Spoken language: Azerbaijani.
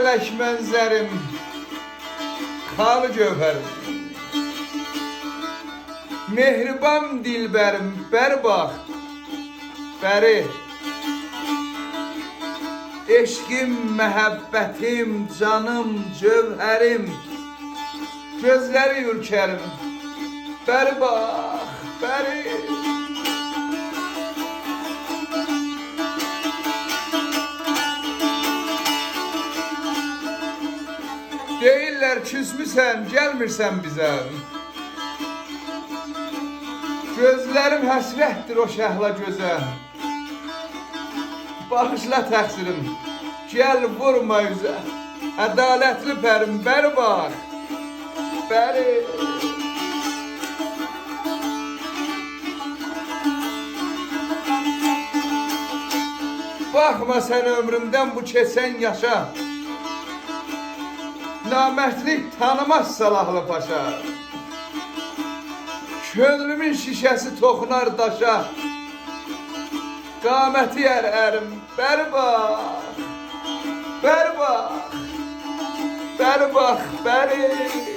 Felək mənzərim, xalı gövhərim. Mehriban dilbərim, bəri bax, bəri. Eşqim, məhəbbətim, canım, cövhərim. Gözləri ürkərim, bəri bax, bəri. Deyirlər küsmüsən, gəlmirsən bizə. Gözlərim həsrətdir o şəhla gözə. Bağışla təqsirim, gəl vurma üzə. Ədalətli pərim, bəri bax, bəri. Baxma sən ömrümdən bu keçən yaşa. Namərdlik tanımaz Salahlı Paşa. Könlümün şişəsi toxunar daşa. Qaməti ərim, bəri bax, bəri bax, bəri bax, bəri.